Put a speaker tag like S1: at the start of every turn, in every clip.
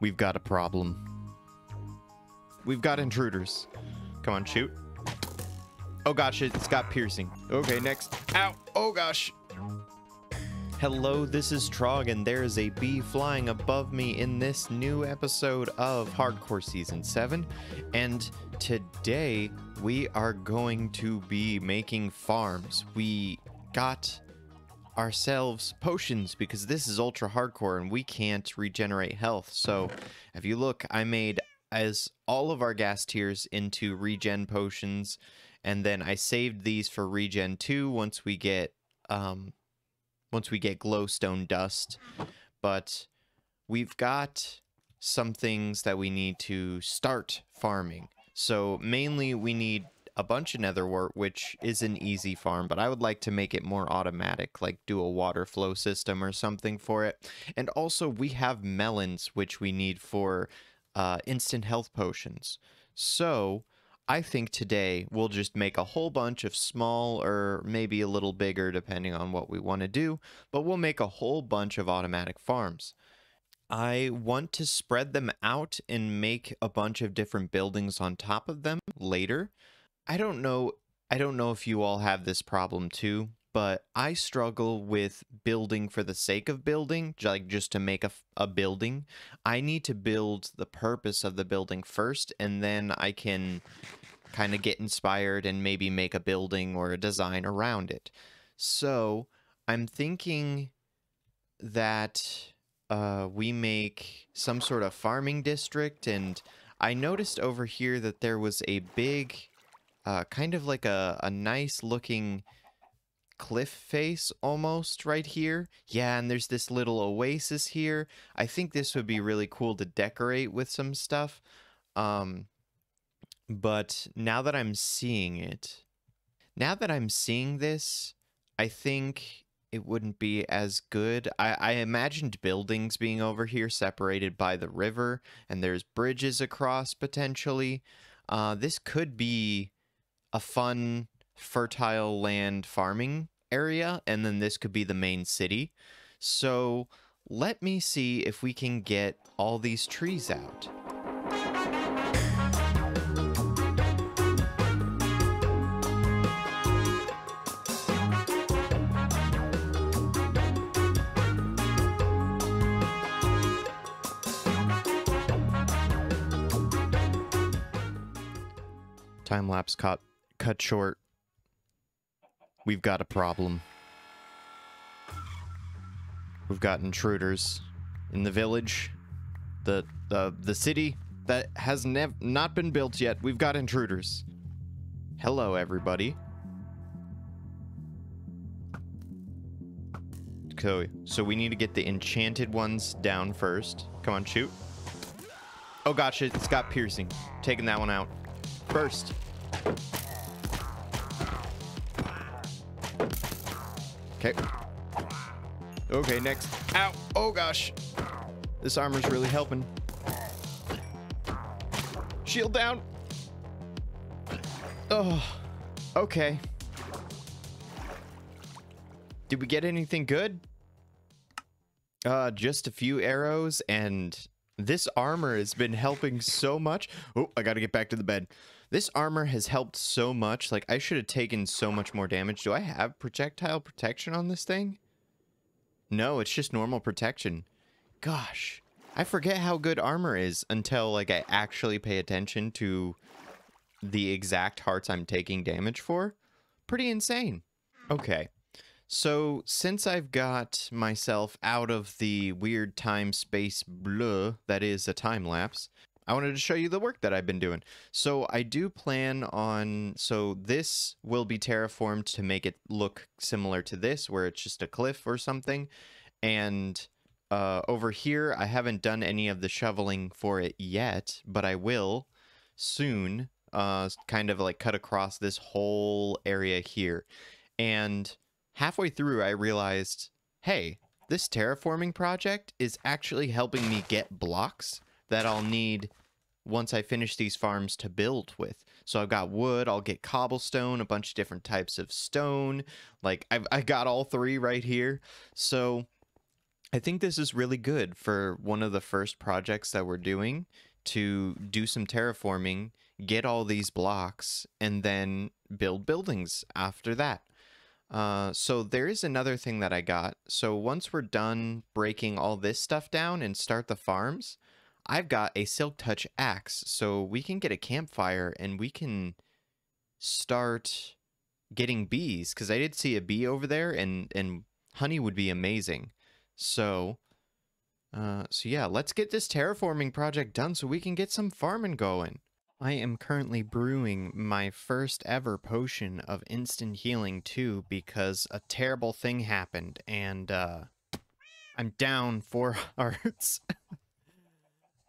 S1: We've got a problem. We've got intruders. Come on, shoot. Oh gosh, it's got piercing. Okay, next. Ow! Oh gosh! Hello, this is Trog, and there is a bee flying above me in this new episode of Hardcore Season 7. And today, we are going to be making farms. We got ourselves potions because this is ultra hardcore and we can't regenerate health. So, if you look, I made as all of our gas tiers into regen potions, and then I saved these for regen 2 once we get glowstone dust. But we've got some things that we need to start farming. So mainly we need a bunch of nether wart, which is an easy farm, but I would like to make it more automatic, like do a water flow system or something for it. And also we have melons, which we need for instant health potions. So I think today we'll just make a whole bunch of small, or maybe a little bigger depending on what we want to do, but we'll make a whole bunch of automatic farms. I want to spread them out and make a bunch of different buildings on top of them later. I don't know if you all have this problem too, but I struggle with building for the sake of building, like just to make a building. I need to build the purpose of the building first, and then I can kind of get inspired and maybe make a building or a design around it. So I'm thinking that we make some sort of farming district, and I noticed over here that there was a big, kind of like a nice looking cliff face almost right here. Yeah, and there's this little oasis here. I think this would be really cool to decorate with some stuff. But now that I'm seeing this, I think it wouldn't be as good. I imagined buildings being over here separated by the river, and there's bridges across potentially. This could be a fun, fertile land farming area, and then this could be the main city. So let me see if we can get all these trees out. Time lapse cut short. We've got a problem. We've got intruders in the village, the city that has not been built yet. We've got intruders. Hello, everybody. So we need to get the enchanted ones down first. Come on, shoot. Oh gosh, it's got piercing. Taking that one out first. Okay. Okay, next. Ow! Oh gosh! This armor's really helping. Shield down! Oh, okay. Did we get anything good? Just a few arrows, and this armor has been helping so much. Oh, I gotta get back to the bed. This armor has helped so much. Like, I should have taken so much more damage. Do I have projectile protection on this thing? No, it's just normal protection. Gosh, I forget how good armor is until, like, I actually pay attention to the exact hearts I'm taking damage for. Pretty insane. Okay, so since I've got myself out of the weird time-space blur that is a time-lapse, I wanted to show you the work that I've been doing. So I do plan on, so this will be terraformed to make it look similar to this, where it's just a cliff or something. And over here, I haven't done any of the shoveling for it yet, but I will soon, kind of like cut across this whole area here. And halfway through, I realized, hey, this terraforming project is actually helping me get blocks that I'll need once I finish these farms to build with. So I've got wood, I'll get cobblestone, a bunch of different types of stone. Like, I got all three right here. So I think this is really good for one of the first projects that we're doing, to do some terraforming, get all these blocks, and then build buildings after that. So there is another thing that I got. So once we're done breaking all this stuff down and start the farms, I've got a silk touch axe. So we can get a campfire and we can start getting bees, because I did see a bee over there, and honey would be amazing. So yeah, let's get this terraforming project done so we can get some farming going. I am currently brewing my first ever potion of instant healing too, because a terrible thing happened and I'm down 4 hearts.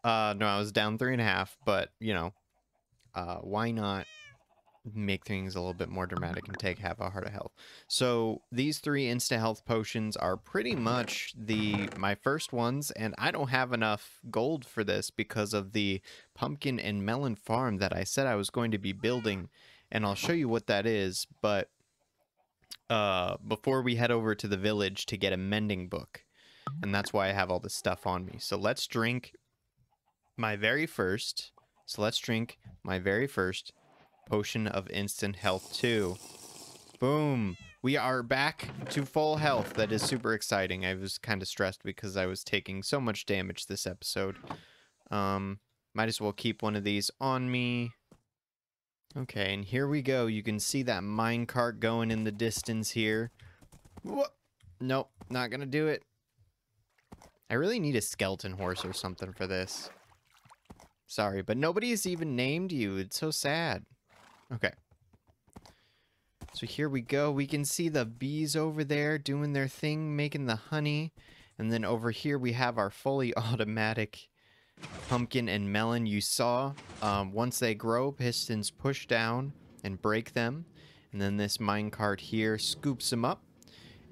S1: No, I was down 3.5, but you know, why not make things a little bit more dramatic and take half a heart of health. So these 3 insta health potions are pretty much my first ones, and I don't have enough gold for this because of the pumpkin and melon farm that I said I was going to be building, and I'll show you what that is. But before we head over to the village to get a mending book, and that's why I have all this stuff on me. So let's drink my very first potion of instant health 2. Boom. We are back to full health. That is super exciting. I was kind of stressed because I was taking so much damage this episode. Might as well keep one of these on me. Okay, and here we go. You can see that minecart going in the distance here. Whoa. Nope, not gonna do it. I really need a skeleton horse or something for this. Sorry, but nobody has even named you. It's so sad. Okay. So here we go. We can see the bees over there doing their thing, making the honey. And then over here we have our fully automatic pumpkin and melon. You saw, once they grow, pistons push down and break them. And then this minecart here scoops them up.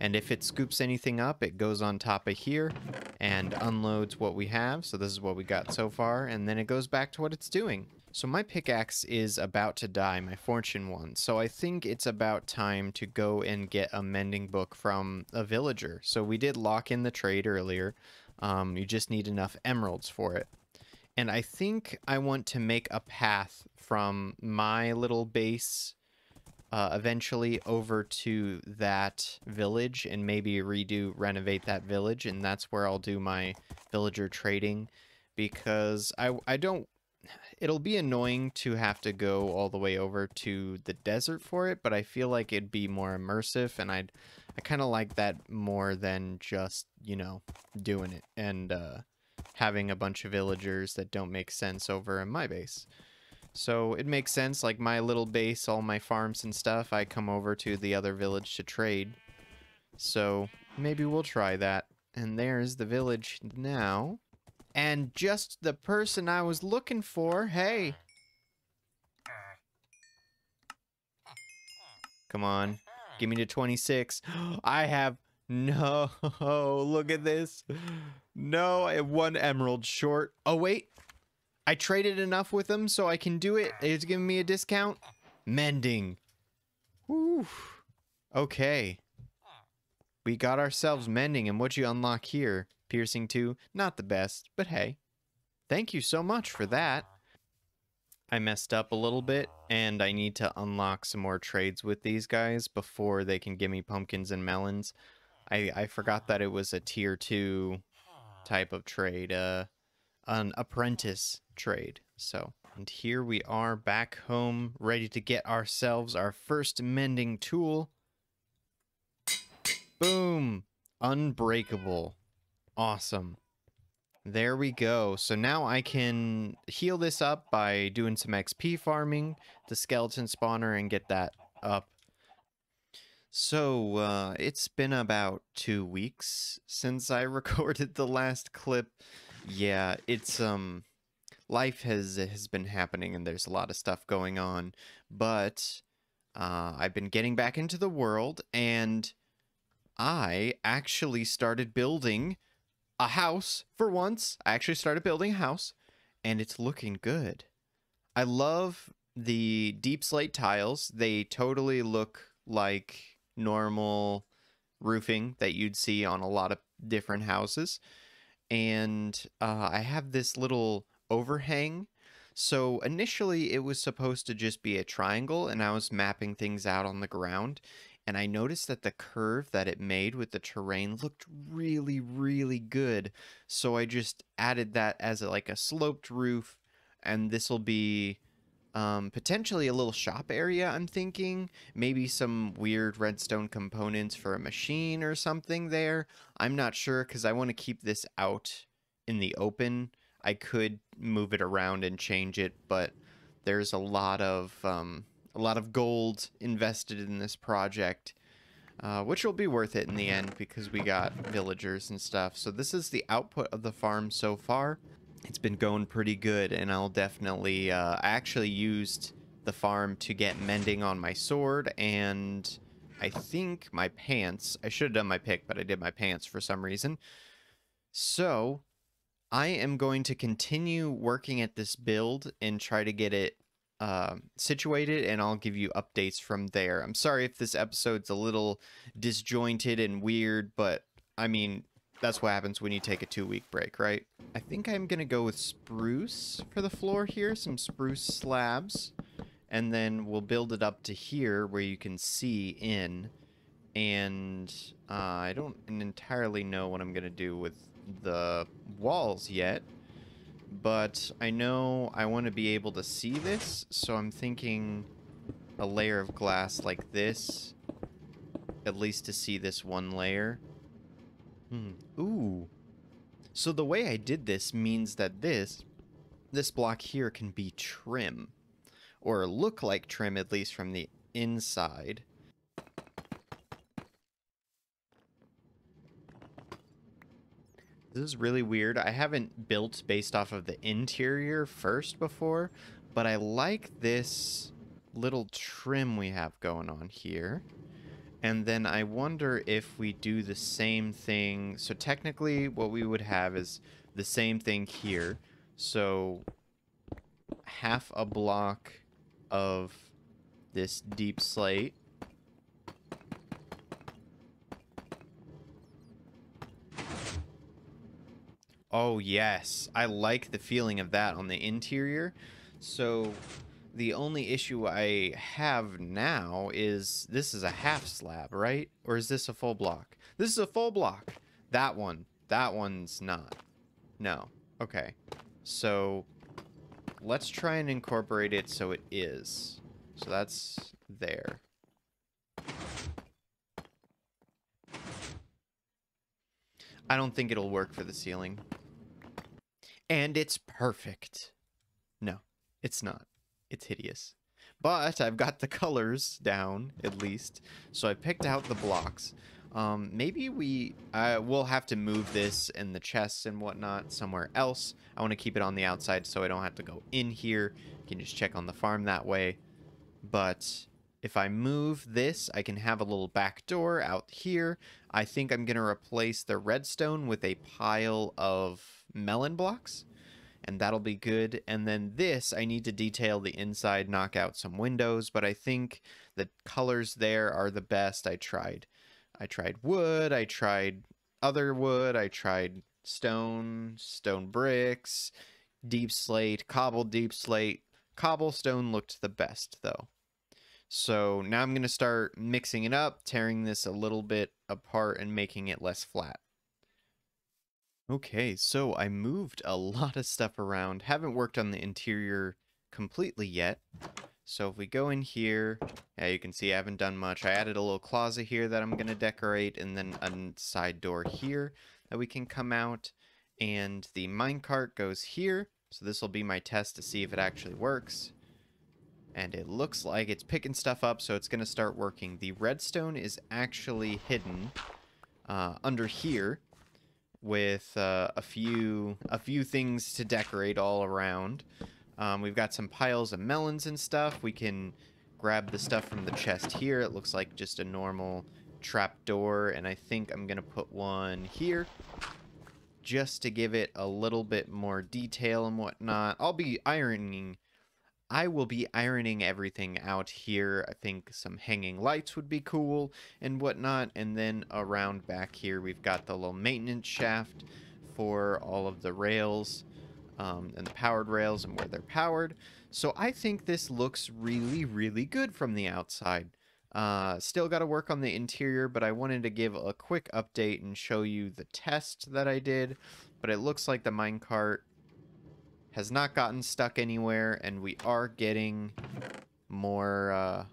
S1: And if it scoops anything up, it goes on top of here and unloads what we have. So this is what we got so far. And then it goes back to what it's doing. So my pickaxe is about to die, my fortune one. So I think it's about time to go and get a mending book from a villager. So we did lock in the trade earlier. You just need enough emeralds for it. And I think I want to make a path from my little base eventually over to that village, and maybe renovate that village, and that's where I'll do my villager trading, because I don't, it'll be annoying to have to go all the way over to the desert for it, but I feel like it'd be more immersive, and I kind of like that more than just, you know, doing it and having a bunch of villagers that don't make sense over in my base. So it makes sense, like my little base, all my farms and stuff, I come over to the other village to trade. So maybe we'll try that. And there's the village now. And just the person I was looking for. Hey. Come on. Give me the 26. I have... No. Look at this. No, I have 1 emerald short. Oh, wait. I traded enough with them so I can do it. It's giving me a discount. Mending. Whew. Okay. We got ourselves mending, and what you unlock here? Piercing 2. Not the best, but hey. Thank you so much for that. I messed up a little bit, and I need to unlock some more trades with these guys before they can give me pumpkins and melons. I forgot that it was a tier 2 type of trade. An apprentice trade. So, and here we are back home, ready to get ourselves our first mending tool. Boom! Unbreakable. Awesome. There we go. So now I can heal this up by doing some XP farming, the skeleton spawner, and get that up. So, it's been about 2 weeks since I recorded the last clip. Yeah, it's, life has been happening and there's a lot of stuff going on, but, I've been getting back into the world, and I actually started building a house for once. I actually started building a house, and it's looking good. I love the deep slate tiles. They totally look like normal roofing that you'd see on a lot of different houses. And I have this little overhang. So initially it was supposed to just be a triangle, and I was mapping things out on the ground. And I noticed that the curve that it made with the terrain looked really, really good. So I just added that as like a sloped roof, and this will be potentially a little shop area, I'm thinking. Maybe some weird redstone components for a machine or something there. I'm not sure because I want to keep this out in the open. I could move it around and change it, but there's a lot of gold invested in this project, which will be worth it in the end because we got villagers and stuff. So this is the output of the farm so far. It's been going pretty good, and I'll definitely I actually used the farm to get mending on my sword, and I think my pants. I should have done my pick, but I did my pants for some reason. So I am going to continue working at this build and try to get it situated, and I'll give you updates from there. I'm sorry if this episode's a little disjointed and weird, but I mean, that's what happens when you take a 2-week break, right? I think I'm going to go with spruce for the floor here, some spruce slabs, and then we'll build it up to here where you can see in. And I don't entirely know what I'm going to do with the walls yet, but I know I want to be able to see this, so I'm thinking a layer of glass like this, at least to see this one layer. Ooh. So the way I did this means that this block here can be trim, or look like trim, at least from the inside. This is really weird. I haven't built based off of the interior first before, but I like this little trim we have going on here. And then I wonder if we do the same thing. So technically what we would have is the same thing here. So half a block of this deep slate. Oh yes, I like the feeling of that on the interior. So the only issue I have now is this is a half slab, right? Or is this a full block? This is a full block. That one's not. No. Okay. So let's try and incorporate it so it is. So that's there. I don't think it'll work for the ceiling. And it's perfect. No, it's not. It's hideous. But I've got the colors down, at least. So I picked out the blocks. Maybe we'll have to move this and the chests and whatnot somewhere else. I want to keep it on the outside so I don't have to go in here. You can just check on the farm that way. But if I move this, I can have a little back door out here. I think I'm going to replace the redstone with a pile of melon blocks, and that'll be good. And then this, I need to detail the inside, knock out some windows, but I think the colors there are the best. I tried wood, I tried other wood, I tried stone bricks, deep slate, cobbled deep slate. Cobblestone looked the best though. So now I'm going to start mixing it up, tearing this a little bit apart and making it less flat. Okay, so I moved a lot of stuff around. Haven't worked on the interior completely yet. So if we go in here, yeah, you can see I haven't done much. I added a little closet here that I'm going to decorate, and then a side door here that we can come out. And the minecart goes here. So this will be my test to see if it actually works. And it looks like it's picking stuff up, so it's going to start working. The redstone is actually hidden under here with a few things to decorate all around. We've got some piles of melons and stuff. We can grab the stuff from the chest here. It looks like just a normal trap door, and I think I'm going to put one here just to give it a little bit more detail and whatnot. I'll be ironing I will be ironing everything out here. I think some hanging lights would be cool and whatnot. And then around back here, we've got the little maintenance shaft for all of the rails and the powered rails and where they're powered. So I think this looks really, really good from the outside. Still got to work on the interior, but I wanted to give a quick update and show you the test that I did. But it looks like the minecart has not gotten stuck anywhere, and we are getting more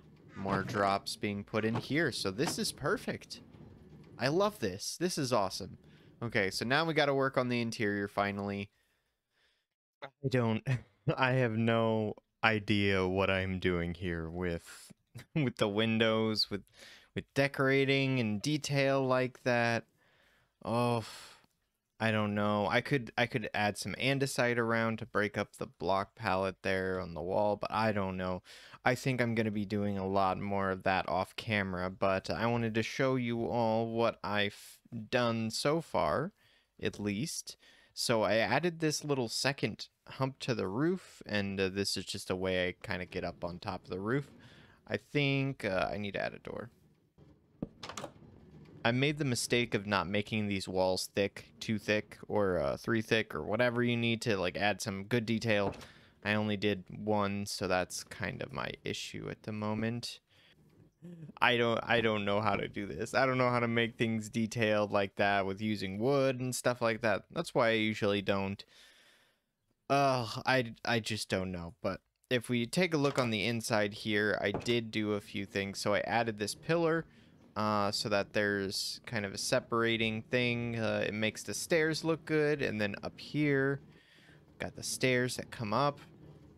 S1: drops being put in here. So this is perfect. I love this. This is awesome. Okay, so now we got to work on the interior finally. I don't I have no idea what I'm doing here with with the windows, with decorating and detail like that. Oh, I don't know. I could add some andesite around to break up the block palette there on the wall, but I don't know. I think I'm going to be doing a lot more of that off camera, but I wanted to show you all what I've done so far, at least. So I added this little second hump to the roof, and this is just a way I kind of get up on top of the roof. I think I need to add a door. I made the mistake of not making these walls thick, too thick, or 3 thick, or whatever you need to like add some good detail. I only did 1, so that's kind of my issue at the moment. I don't know how to do this. I don't know how to make things detailed like that with using wood and stuff like that. That's why I usually don't. I just don't know. But if we take a look on the inside here, I did do a few things. So I added this pillar so that there's kind of a separating thing. It makes the stairs look good. And then up here, got the stairs that come up.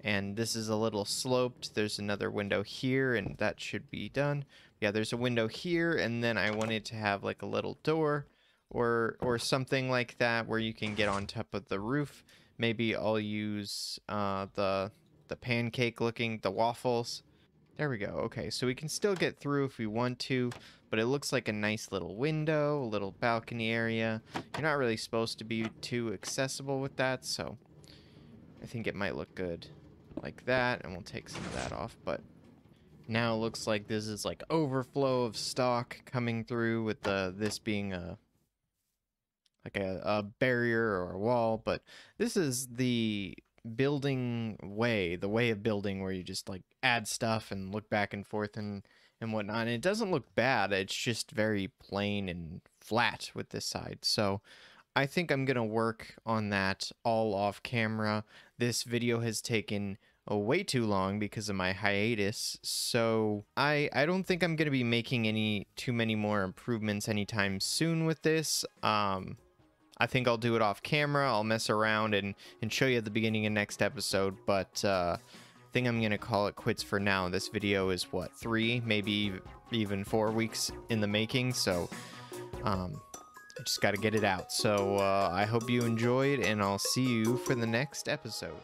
S1: And this is a little sloped. There's another window here, and that should be done. Yeah, there's a window here, and then I wanted to have like a little door or something like that where you can get on top of the roof. Maybe I'll use the pancake looking, the waffles. There we go. Okay, so we can still get through if we want to, but it looks like a nice little window, a little balcony area. You're not really supposed to be too accessible with that, so I think it might look good like that, and we'll take some of that off. But now it looks like this is like overflow of stock coming through with this being a barrier or a wall. But this is the building way, the way of building where you just like add stuff and look back and forth and whatnot. And it doesn't look bad. It's just very plain and flat with this side. So I think I'm going to work on that all off camera. This video has taken way too long because of my hiatus, so I don't think I'm going to be making too many more improvements anytime soon with this. I think I'll do it off camera. I'll mess around and show you at the beginning of next episode, but I think I'm going to call it quits for now. This video is, what, 3, maybe even 4 weeks in the making, so I just got to get it out. So I hope you enjoyed, and I'll see you for the next episode.